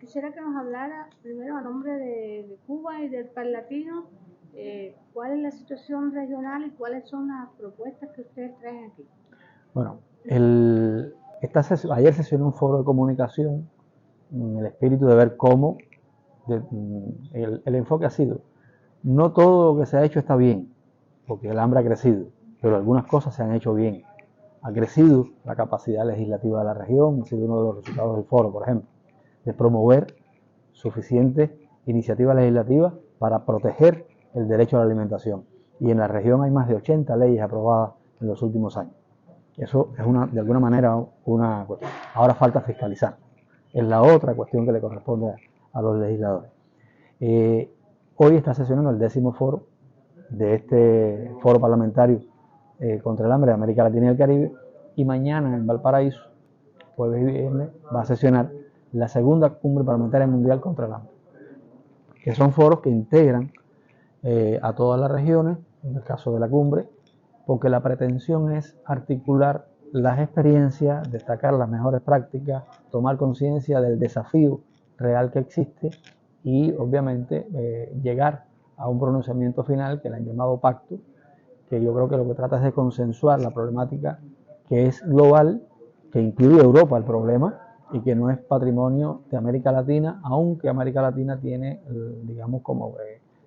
quisiera que nos hablara primero a nombre de Cuba y del Parlatino, cuál es la situación regional y cuáles son las propuestas que ustedes traen aquí. Bueno, ayer sesionó un foro de comunicación en el espíritu de ver cómo el enfoque ha sido: no todo lo que se ha hecho está bien, porque el hambre ha crecido, pero algunas cosas se han hecho bien. Ha crecido la capacidad legislativa de la región, ha sido uno de los resultados del foro, por ejemplo, de promover suficientes iniciativas legislativas para proteger el derecho a la alimentación. Y en la región hay más de 80 leyes aprobadas en los últimos años. Eso es de alguna manera una cuestión. Ahora falta fiscalizar. Es la otra cuestión que le corresponde a los legisladores. Hoy está sesionando el 10º foro de este foro parlamentario contra el hambre de América Latina y el Caribe, y mañana en Valparaíso, jueves y viernes, va a sesionar la segunda cumbre parlamentaria mundial contra el hambre, que son foros que integran a todas las regiones, en el caso de la cumbre, porque la pretensión es articular las experiencias, destacar las mejores prácticas, tomar conciencia del desafío real que existe y obviamente llegar a un pronunciamiento final que le han llamado pacto, que yo creo que lo que trata es de consensuar la problemática que es global, que incluye Europa el problema y que no es patrimonio de América Latina, aunque América Latina tiene, digamos, como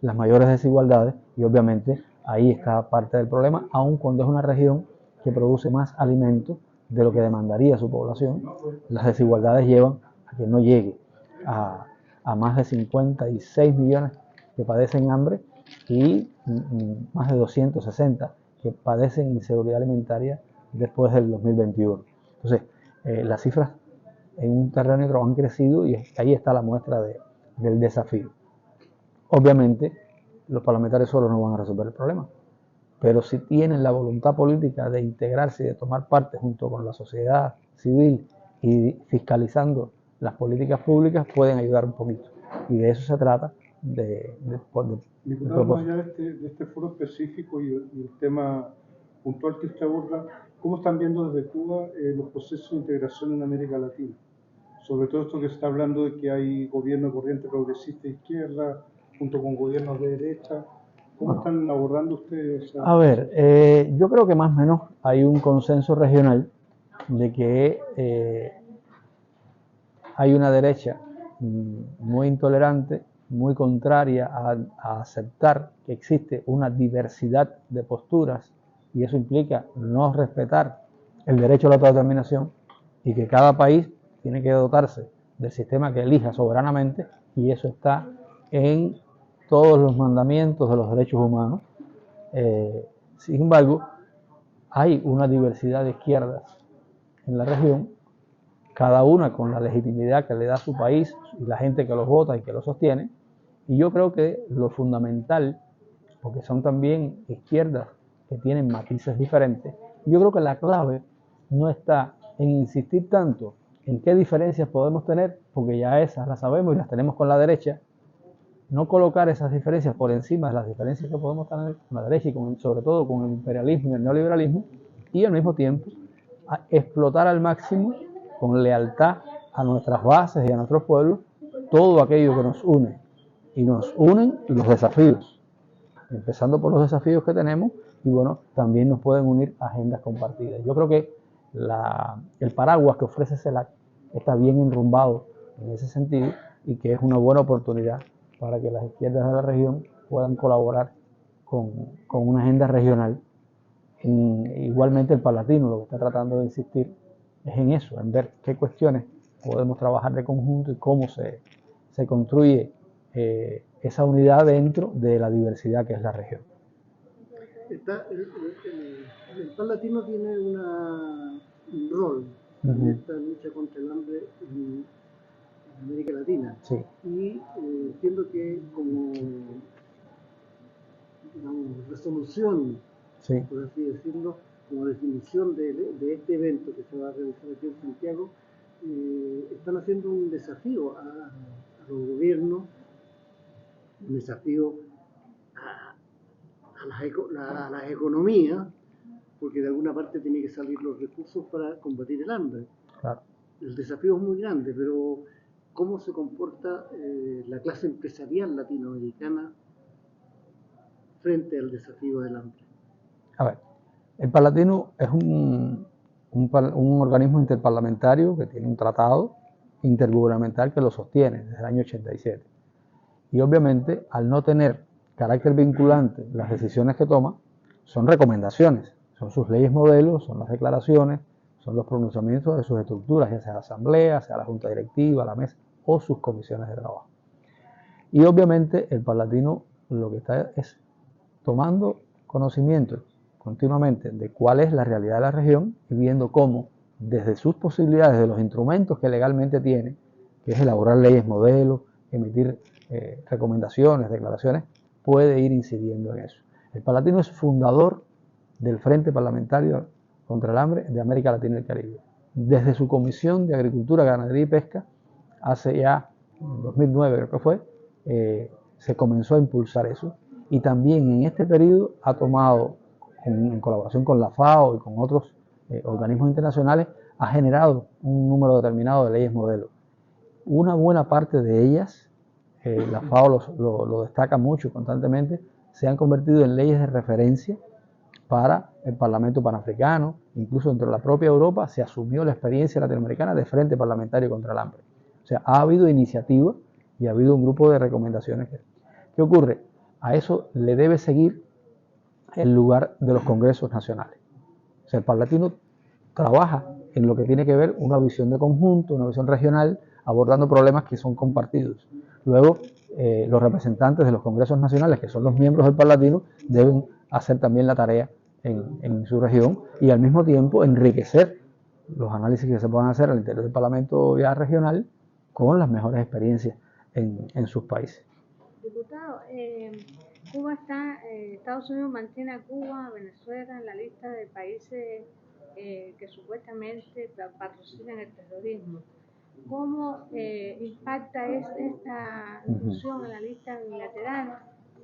las mayores desigualdades, y obviamente ahí está parte del problema, aun cuando es una región que produce más alimentos de lo que demandaría su población. Las desigualdades llevan a que no llegue a más de 56 millones que padecen hambre y más de 260 que padecen inseguridad alimentaria después del 2021. Entonces, las cifras en un terreno y otro han crecido y ahí está la muestra del desafío. Obviamente, los parlamentarios solos no van a resolver el problema, pero si tienen la voluntad política de integrarse y de tomar parte junto con la sociedad civil y fiscalizando las políticas públicas, pueden ayudar un poquito. Y de eso se trata. Diputado, más allá de este foro específico y el tema puntual que usted aborda, ¿cómo están viendo desde Cuba los procesos de integración en América Latina? Sobre todo esto que se está hablando de que hay gobierno de corriente progresista de izquierda junto con gobiernos de derecha. ¿Cómo están abordando ustedes? A ver, yo creo que más o menos hay un consenso regional de que hay una derecha muy intolerante, muy contraria a aceptar que existe una diversidad de posturas, y eso implica no respetar el derecho a la autodeterminación y que cada país tiene que dotarse del sistema que elija soberanamente, y eso está en todos los mandamientos de los derechos humanos. Sin embargo, hay una diversidad de izquierdas en la región, cada una con la legitimidad que le da su país y la gente que los vota y que los sostiene. Y yo creo que lo fundamental, porque son también izquierdas que tienen matices diferentes, yo creo que la clave no está en insistir tanto en qué diferencias podemos tener, porque ya esas las sabemos y las tenemos con la derecha. No colocar esas diferencias por encima de las diferencias que podemos tener con la derecha y sobre todo con el imperialismo y el neoliberalismo, y al mismo tiempo a explotar al máximo, con lealtad a nuestras bases y a nuestros pueblos, todo aquello que nos une. Y nos unen los desafíos, empezando por los desafíos que tenemos, y bueno, también nos pueden unir agendas compartidas. Yo creo que el paraguas que ofrece CELAC está bien enrumbado en ese sentido, y que es una buena oportunidad para que las izquierdas de la región puedan colaborar con una agenda regional. Igualmente el Parlatino lo que está tratando de insistir es en eso, en ver qué cuestiones podemos trabajar de conjunto y cómo se construye esa unidad dentro de la diversidad que es la región. El Parlatino tiene un rol en esta lucha contra el hambre en América Latina. Sí. Y entiendo que como resolución, sí, por así decirlo, como definición de este evento que se va a realizar aquí en Santiago, están haciendo un desafío a los gobiernos, un desafío a las economías, porque de alguna parte tienen que salir los recursos para combatir el hambre. Claro. El desafío es muy grande, pero cómo se comporta la clase empresarial latinoamericana frente al desafío del hambre. A ver, el Palatino es un organismo interparlamentario que tiene un tratado intergubernamental que lo sostiene desde el año 87. Y obviamente, al no tener carácter vinculante, las decisiones que toma son recomendaciones, son sus leyes modelos, son las declaraciones, son los pronunciamientos de sus estructuras, ya sea la asamblea, sea la junta directiva, la mesa o sus comisiones de trabajo. Y obviamente el Palatino lo que está es tomando conocimiento continuamente de cuál es la realidad de la región y viendo cómo desde sus posibilidades, de los instrumentos que legalmente tiene, que es elaborar leyes modelos, emitir recomendaciones, declaraciones, puede ir incidiendo en eso. El Palatino es fundador del Frente Parlamentario contra el Hambre de América Latina y el Caribe. Desde su Comisión de Agricultura, Ganadería y Pesca, hace ya 2009 creo que fue, se comenzó a impulsar eso. Y también en este periodo ha tomado, en colaboración con la FAO y con otros organismos internacionales, ha generado un número determinado de leyes modelo. Una buena parte de ellas, la FAO lo destaca mucho constantemente, se han convertido en leyes de referencia para el Parlamento Panafricano. Incluso dentro de la propia Europa se asumió la experiencia latinoamericana de Frente Parlamentario contra el Hambre. O sea, ha habido iniciativa y ha habido un grupo de recomendaciones. ¿Qué ocurre? A eso le debe seguir el lugar de los congresos nacionales. O sea, el Palatino trabaja en lo que tiene que ver una visión de conjunto, una visión regional, abordando problemas que son compartidos. Luego, los representantes de los congresos nacionales, que son los miembros del Palatino, deben hacer también la tarea en su región y al mismo tiempo enriquecer los análisis que se puedan hacer al interior del Parlamento ya regional con las mejores experiencias en sus países. Diputado, Cuba está, Estados Unidos mantiene a Cuba, Venezuela en la lista de países que supuestamente patrocinan el terrorismo. ¿Cómo impacta esta inclusión en la lista bilateral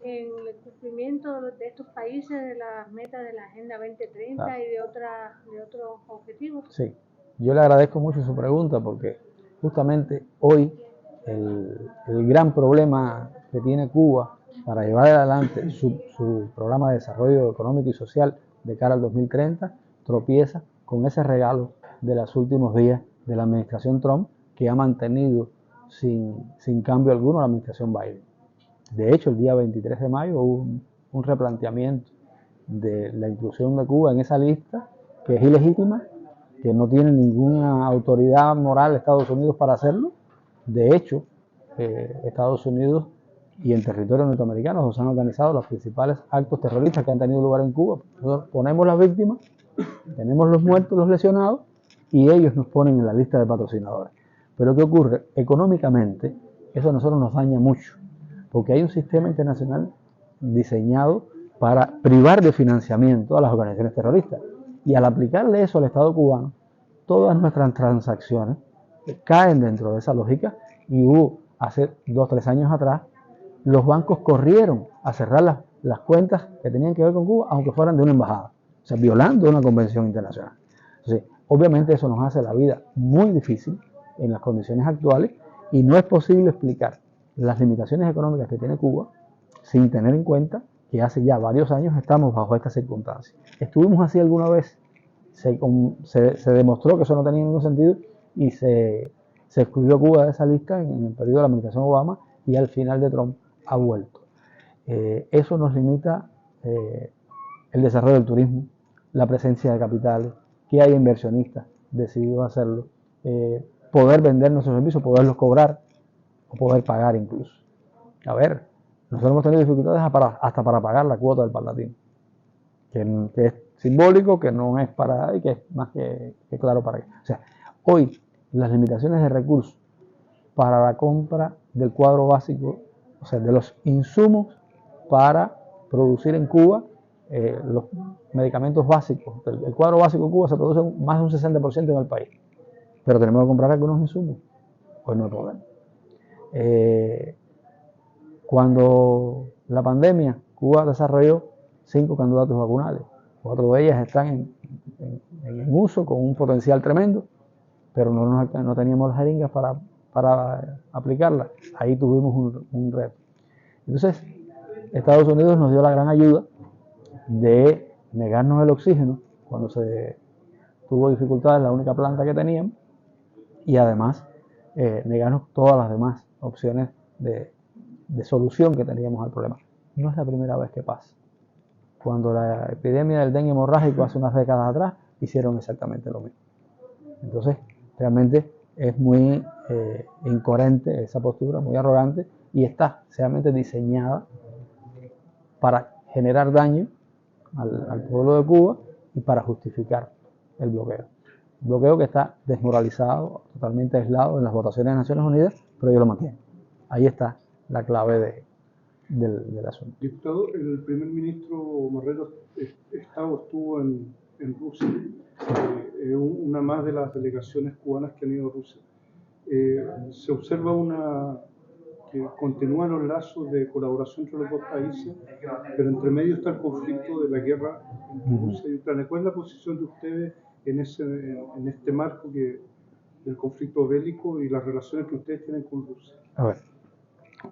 en el cumplimiento de estos países de las metas de la Agenda 2030 claro, y de otros objetivos? Sí, yo le agradezco mucho su pregunta porque justamente hoy el gran problema que tiene Cuba para llevar adelante su programa de desarrollo económico y social de cara al 2030 tropieza con ese regalo de los últimos días de la administración Trump que ha mantenido sin cambio alguno la administración Biden. De hecho, el día 23 de mayo hubo un replanteamiento de la inclusión de Cuba en esa lista que es ilegítima, que no tiene ninguna autoridad moral Estados Unidos para hacerlo. De hecho, Estados Unidos y en territorio norteamericano se han organizado los principales actos terroristas que han tenido lugar en Cuba. Nosotros ponemos las víctimas, tenemos los muertos, los lesionados, y ellos nos ponen en la lista de patrocinadores. Pero ¿qué ocurre? Económicamente, eso a nosotros nos daña mucho, porque hay un sistema internacional diseñado para privar de financiamiento a las organizaciones terroristas. Y al aplicarle eso al Estado cubano, todas nuestras transacciones caen dentro de esa lógica y hubo, hace 2 o 3 años atrás, los bancos corrieron a cerrar las cuentas que tenían que ver con Cuba, aunque fueran de una embajada, o sea, violando una convención internacional. Entonces, obviamente eso nos hace la vida muy difícil en las condiciones actuales y no es posible explicar las limitaciones económicas que tiene Cuba sin tener en cuenta que hace ya varios años estamos bajo estas circunstancias. Estuvimos así alguna vez, se demostró que eso no tenía ningún sentido y se excluyó a Cuba de esa lista en el periodo de la administración Obama y al final de Trump ha vuelto. Eso nos limita el desarrollo del turismo, la presencia de capitales, que haya inversionistas decididos a hacerlo, poder vender nuestros servicios, poderlos cobrar o poder pagar incluso. A ver, nosotros hemos tenido dificultades hasta para pagar la cuota del Palatino, que es simbólico, que no es para y que es más que claro para qué. O sea, hoy las limitaciones de recursos para la compra del cuadro básico, o sea, de los insumos para producir en Cuba los medicamentos básicos. El cuadro básico en Cuba se produce más de un 60% en el país, pero tenemos que comprar algunos insumos, pues no podemos. Cuando la pandemia, Cuba desarrolló 5 candidatos vacunales, 4 de ellas están en uso con un potencial tremendo, pero no teníamos las jeringas para para aplicarla, ahí tuvimos un reto. Entonces, Estados Unidos nos dio la gran ayuda de negarnos el oxígeno cuando se tuvo dificultades en la única planta que teníamos, y además negarnos todas las demás opciones de solución que teníamos al problema. No es la primera vez que pasa. Cuando la epidemia del dengue hemorrágico hace unas décadas atrás, hicieron exactamente lo mismo. Entonces, realmente es muy incoherente esa postura, muy arrogante, y está realmente diseñada para generar daño al pueblo de Cuba y para justificar el bloqueo. Un bloqueo que está desmoralizado, totalmente aislado en las votaciones de Naciones Unidas, pero ellos lo mantienen. Ahí está la clave del asunto. Diputado, el primer ministro Marrero estuvo en Rusia, una más de las delegaciones cubanas que han ido a Rusia. Se observa que continúan los lazos de colaboración entre los dos países, pero entre medio está el conflicto de la guerra entre Rusia y Ucrania. ¿Cuál es la posición de ustedes en este marco del conflicto bélico y las relaciones que ustedes tienen con Rusia? A ver,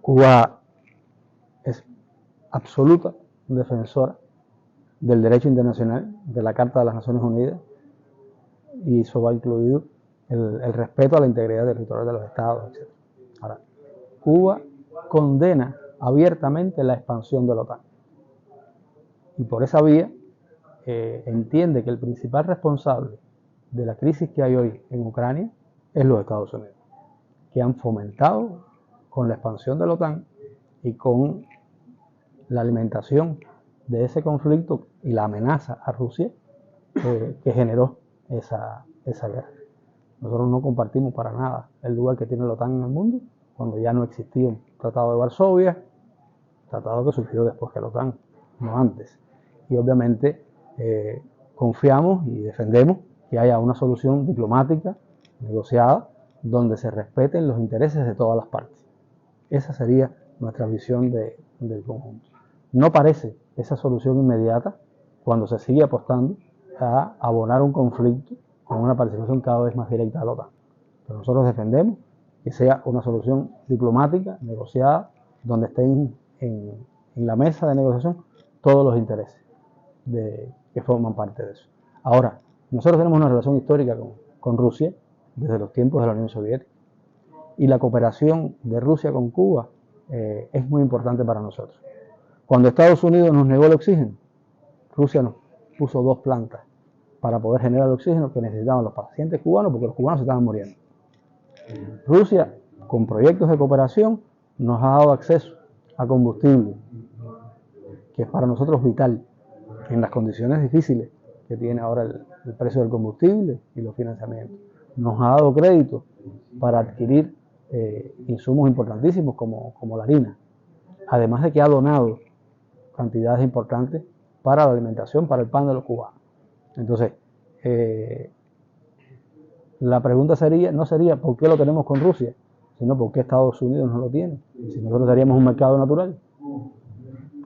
Cuba es absoluta defensora del derecho internacional, de la Carta de las Naciones Unidas, y eso va incluido el respeto a la integridad territorial de los estados, etc. Ahora, Cuba condena abiertamente la expansión de la OTAN, y por esa vía entiende que el principal responsable de la crisis que hay hoy en Ucrania es los Estados Unidos, que han fomentado con la expansión de la OTAN y con la alimentación de ese conflicto y la amenaza a Rusia que generó esa guerra. Nosotros no compartimos para nada el lugar que tiene la OTAN en el mundo, cuando ya no existía un Tratado de Varsovia, tratado que surgió después que la OTAN, no antes. Y obviamente confiamos y defendemos que haya una solución diplomática, negociada, donde se respeten los intereses de todas las partes. Esa sería nuestra visión del conjunto. No parece esa solución inmediata cuando se sigue apostando a abonar un conflicto con una participación cada vez más directa de la OTAN. Pero nosotros defendemos que sea una solución diplomática, negociada, donde estén en la mesa de negociación todos los intereses que forman parte de eso. Ahora, nosotros tenemos una relación histórica con Rusia desde los tiempos de la Unión Soviética, y la cooperación de Rusia con Cuba es muy importante para nosotros. Cuando Estados Unidos nos negó el oxígeno, Rusia nos puso 2 plantas para poder generar el oxígeno que necesitaban los pacientes cubanos, porque los cubanos se estaban muriendo. Rusia, con proyectos de cooperación, nos ha dado acceso a combustible, que es para nosotros vital en las condiciones difíciles que tiene ahora el precio del combustible y los financiamientos. Nos ha dado crédito para adquirir insumos importantísimos como la harina, además de que ha donado cantidades importantes para la alimentación, para el pan de los cubanos. Entonces, la pregunta no sería ¿por qué lo tenemos con Rusia?, sino ¿por qué Estados Unidos no lo tiene? Si nosotros teníamos un mercado natural.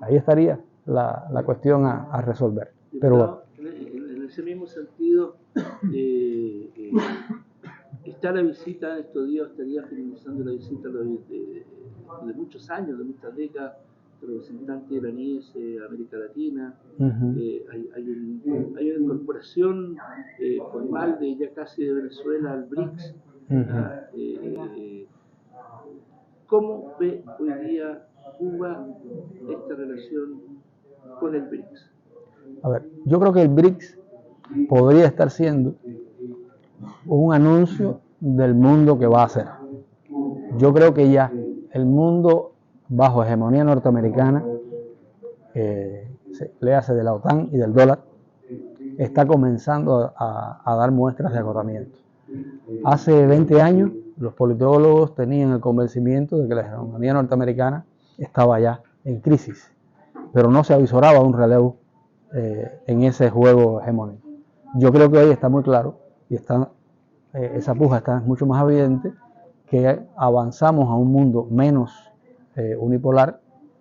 Ahí estaría la cuestión a resolver. Pero en ese mismo sentido, está la visita, estos días estaría finalizando la visita de muchos años, de muchas décadas, de representantes iraníes a América Latina. Hay una incorporación formal de ya casi de Venezuela al BRICS. ¿Cómo ve hoy día Cuba esta relación con el BRICS? A ver, yo creo que el BRICS podría estar siendo un anuncio del mundo que va a ser. Yo creo que ya el mundo bajo hegemonía norteamericana, léase de la OTAN y del dólar, está comenzando a dar muestras de agotamiento. Hace 20 años los politólogos tenían el convencimiento de que la hegemonía norteamericana estaba ya en crisis, pero no se avisoraba un relevo en ese juego hegemónico. Yo creo que hoy está muy claro y esa puja está mucho más evidente, que avanzamos a un mundo menos unipolar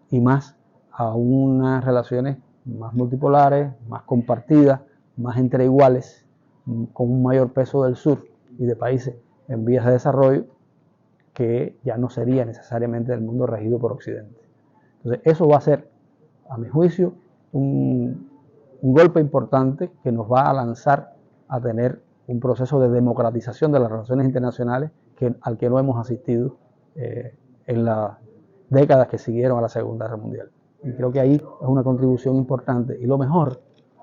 y más a unas relaciones más multipolares, más compartidas, más entre iguales, con un mayor peso del sur y de países en vías de desarrollo, que ya no sería necesariamente el mundo regido por Occidente. Entonces, eso va a ser, a mi juicio, un golpe importante que nos va a lanzar a tener un proceso de democratización de las relaciones internacionales al que no hemos asistido en las décadas que siguieron a la Segunda Guerra Mundial. Y creo que ahí es una contribución importante. Y lo mejor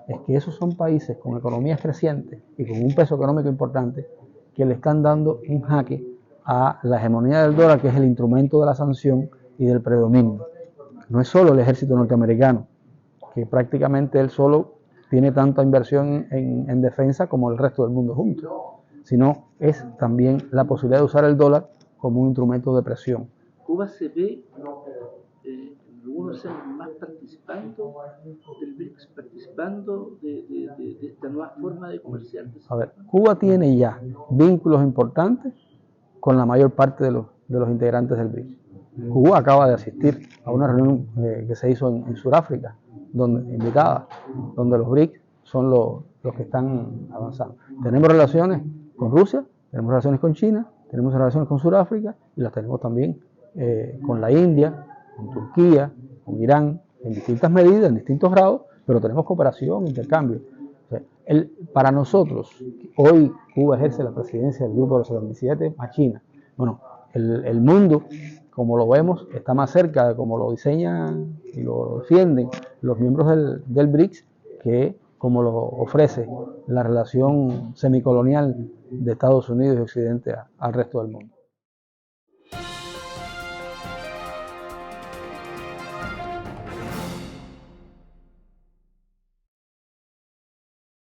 es que esos son países con economías crecientes y con un peso económico importante que le están dando un jaque a la hegemonía del dólar, que es el instrumento de la sanción y del predominio. No es solo el ejército norteamericano, que prácticamente él solo tiene tanta inversión en defensa como el resto del mundo junto, sino es también la posibilidad de usar el dólar como un instrumento de presión. Cuba se ve en algunos años más participando del BRICS, participando de esta nueva forma de comerciar. A ver, Cuba tiene ya vínculos importantes con la mayor parte de los integrantes del BRICS. Cuba acaba de asistir a una reunión que se hizo en Sudáfrica, invitada, donde los BRICS son los que están avanzando. Tenemos relaciones con Rusia, tenemos relaciones con China, tenemos relaciones con Sudáfrica y las tenemos también con la India, con Turquía, con Irán, en distintas medidas, en distintos grados, pero tenemos cooperación, intercambio. O sea, para nosotros, hoy Cuba ejerce la presidencia del Grupo de los 77 más China. Bueno, el mundo, como lo vemos, está más cerca de cómo lo diseñan y lo defienden los miembros del BRICS que como lo ofrece la relación semicolonial de Estados Unidos y Occidente al resto del mundo.